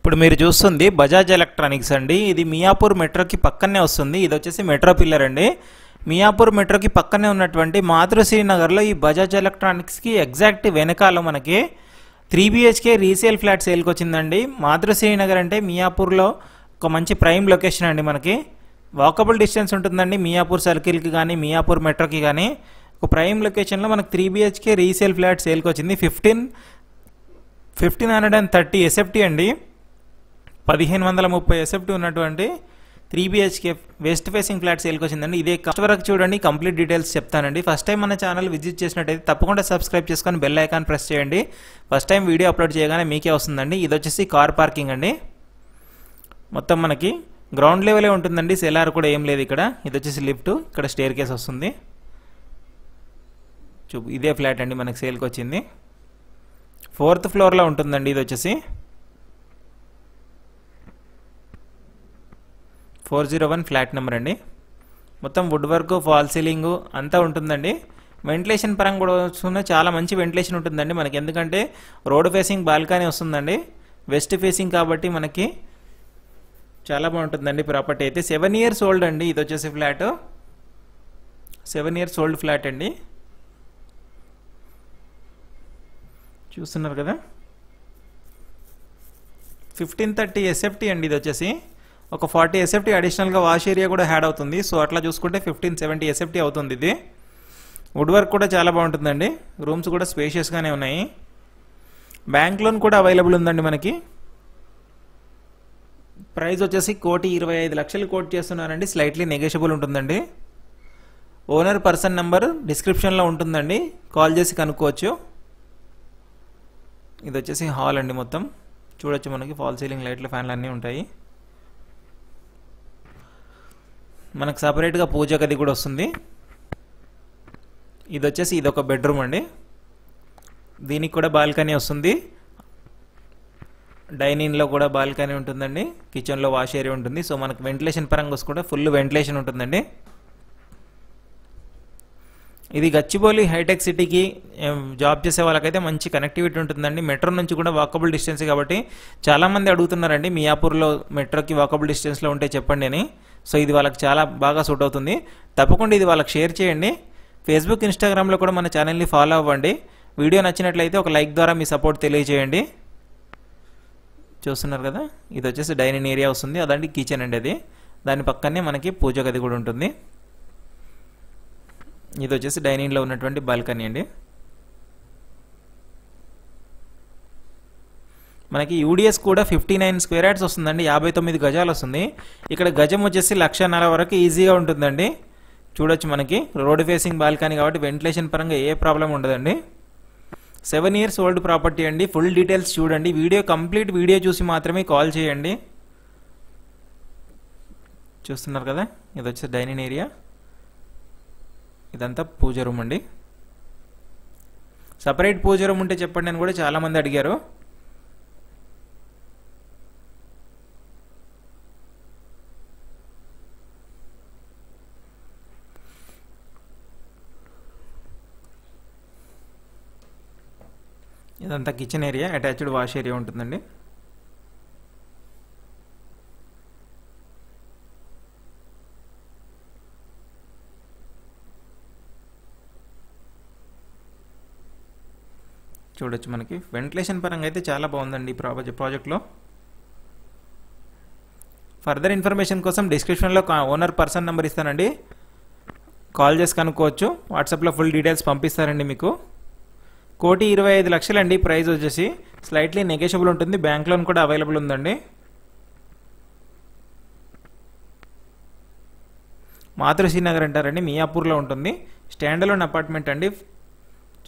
ఇప్పుడు మీరు చూస్తుంది బజాజ్ ఎలక్ట్రానిక్స్ అండి. ఇది మియాపూర్ మెట్రోకి పక్కనే వస్తుంది. ఇది వచ్చేసి మెట్రో పిల్లర్ అండి. మియాపూర్ మెట్రోకి పక్కనే ఉన్నటువంటి మాతృశ్రీ నగర్లో ఈ బజాజ్ ఎలక్ట్రానిక్స్కి ఎగ్జాక్ట్ వెనకాల మనకి 3 BHK రీసేల్ ఫ్లాట్ సేల్కి వచ్చిందండి. మాతృశ్రీ నగర్ అంటే మియాపూర్లో ఒక మంచి ప్రైమ్ లొకేషన్ అండి. మనకి వాకబుల్ డిస్టెన్స్ ఉంటుందండి మియాపూర్ సర్కిల్కి కానీ మియాపూర్ మెట్రోకి కానీ. ఒక ప్రైమ్ లొకేషన్లో మనకు 3 BHK రీసేల్ ఫ్లాట్ సేల్కి వచ్చింది. 1530 SFT అండి. 1530 SFT ఉన్నటువంటి 3 BHK వెస్ట్ ఫేసింగ్ ఫ్లాట్ సేల్కి వచ్చిందండి. ఇదే కస్ట్ వరకు చూడండి, కంప్లీట్ డీటెయిల్స్ చెప్తానండి. ఫస్ట్ టైం మన ఛానల్ విజిట్ చేసినట్టయితే తప్పకుండా సబ్స్క్రైబ్ చేసుకొని బెల్ ఐకాన్ ప్రెస్ చేయండి. ఫస్ట్ టైం వీడియో అప్లోడ్ చేయగానే మీకే వస్తుందండి. ఇది వచ్చేసి కార్ పార్కింగ్ అండి. మొత్తం మనకి గ్రౌండ్ లెవెలే ఉంటుందండి, సెలార్ కూడా ఏం లేదు ఇక్కడ. ఇది వచ్చేసి లిఫ్ట్, ఇక్కడ స్టేర్ కేస్ వస్తుంది. ఇదే ఫ్లాట్ అండి మనకి సేల్కి వచ్చింది. 4th ఫ్లోర్లో ఉంటుందండి. ఇది వచ్చేసి 401 ఫ్లాట్ నెంబర్ అండి. మొత్తం వుడ్ వర్క్, ఫాల్ సీలింగ్ అంతా ఉంటుందండి. వెంటిలేషన్ పరంగా కూడా వస్తున్న చాలా మంచి వెంటిలేషన్ ఉంటుందండి మనకి. ఎందుకంటే రోడ్ ఫేసింగ్ బాల్కనీ వస్తుందండి, వెస్ట్ ఫేసింగ్ కాబట్టి మనకి చాలా బాగుంటుందండి ప్రాపర్టీ అయితే. 7 years ఓల్డ్ అండి. ఇది వచ్చేసి ఫ్లాట్ 7 years ఓల్డ్ ఫ్లాట్ అండి. చూస్తున్నారు కదా, 1530 SFT అండి. ఇది వచ్చేసి ఒక 40 SFT అడిషనల్గా వాష్ ఏరియా కూడా యాడ్ అవుతుంది. సో అట్లా చూసుకుంటే 1570 SFT అవుతుంది. ఇది వుడ్ వర్క్ కూడా చాలా బాగుంటుందండి. రూమ్స్ కూడా స్పేషియస్గానే ఉన్నాయి. బ్యాంక్ లోన్ కూడా అవైలబుల్ ఉందండి మనకి. ప్రైస్ వచ్చేసి 1,25,00,000 కోట్ చేస్తున్నారండి. స్లైట్లీ నెగోషియబుల్ ఉంటుందండి. ఓనర్ పర్సన్ నెంబర్ డిస్క్రిప్షన్లో ఉంటుందండి, కాల్ చేసి కనుక్కోవచ్చు. ఇది వచ్చేసి హాల్ అండి. మొత్తం చూడొచ్చు, మనకి ఫాల్ సీలింగ్ లైట్లు, ఫ్యాన్లు అన్నీ ఉంటాయి. మనకు సపరేట్గా పూజ గది కూడా వస్తుంది. ఇది వచ్చేసి ఇది ఒక బెడ్రూమ్ అండి. దీనికి కూడా బాల్కనీ వస్తుంది. డైనింగ్లో కూడా బాల్కనీ ఉంటుందండి. కిచెన్లో వాష్ ఏరియా ఉంటుంది. సో మనకు వెంటిలేషన్ పరంగా వస్తుంటే ఫుల్ వెంటిలేషన్ ఉంటుందండి. ఇది గచ్చిబౌలి హైటెక్ సిటీకి జాబ్ చేసే వాళ్ళకైతే మంచి కనెక్టివిటీ ఉంటుందండి. మెట్రో నుంచి కూడా వాకబుల్ డిస్టెన్స్ కాబట్టి చాలామంది అడుగుతున్నారండి మియాపూర్లో మెట్రోకి వాకబుల్ డిస్టెన్స్లో ఉంటే చెప్పండి అని. సో ఇది వాళ్ళకి చాలా బాగా సూట్ అవుతుంది. తప్పకుండా ఇది వాళ్ళకి షేర్ చేయండి. ఫేస్బుక్, ఇన్స్టాగ్రామ్లో కూడా మన ఛానల్ని ఫాలో అవ్వండి. వీడియో నచ్చినట్లయితే ఒక లైక్ ద్వారా మీ సపోర్ట్ తెలియజేయండి. చూస్తున్నారు కదా, ఇది వచ్చేసి డైనింగ్ ఏరియా వస్తుంది. అదండి కిచెన్ అండి. అది దాని పక్కనే మనకి పూజ గది కూడా ఉంటుంది. ఇది వచ్చేసి డైనింగ్లో ఉన్నటువంటి బాల్కనీ అండి. మనకి యూడిఎస్ కూడా 59 స్క్వేర్ యార్డ్స్ వస్తుందండి. 59 గజాలు వస్తుంది. ఇక్కడ గజం వచ్చేసి 1,40,000 వరకు ఈజీగా ఉంటుందండి. చూడొచ్చు, మనకి రోడ్ ఫేసింగ్ బాల్కనీ కాబట్టి వెంటిలేషన్ పరంగా ఏ ప్రాబ్లం ఉండదండి. 7 years ఓల్డ్ ప్రాపర్టీ అండి. ఫుల్ డీటెయిల్స్ చూడండి. కంప్లీట్ వీడియో చూసి మాత్రమే కాల్ చేయండి. చూస్తున్నారు కదా, ఇది వచ్చేసి డైనింగ్ ఏరియా. ఇదంతా పూజ రూమ్ అండి. సపరేట్ పూజ రూమ్ ఉంటే చెప్పండి అని కూడా చాలామంది అడిగారు. ఇదంతా kitchen area, attached wash area ఉంటుందండి. చూడొచ్చు, మనకి వెంటిలేషన్ పరంగా అయితే చాలా బాగుందండి ఈ ప్రాజెక్ట్లో. ఫర్దర్ ఇన్ఫర్మేషన్ కోసం డిస్క్రిప్షన్లో ఓనర్ పర్సన్ నెంబర్ ఇస్తానండి, కాల్ చేసి కనుక్కోవచ్చు. వాట్సాప్లో ఫుల్ డీటెయిల్స్ పంపిస్తారండి మీకు. 1,25,00,000 అండి ప్రైస్ వచ్చేసి. స్లైట్లీ నెగోషియబుల్ ఉంటుంది. బ్యాంక్ లోన్ కూడా అవైలబుల్ ఉందండి. మాతృశ్రీ నగర్ అంటారండి, మియాపూర్లో ఉంటుంది. స్టాండ్ అలోన్ అపార్ట్మెంట్ అండి.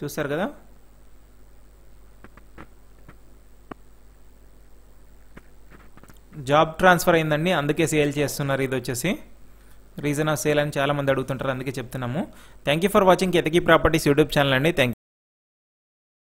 చూస్తారు కదా, జాబ్ ట్రాన్స్ఫర్ అయిందండి, అందుకే సేల్ చేస్తున్నారు. ఇది వచ్చేసి రీజన్ ఆఫ్ సేల్ అని చాలా మంది అడుగుతుంటారు, అందుకే చెప్తున్నాము. Thank you for watching Ketaki properties YouTube channel అండి. థ్యాంక్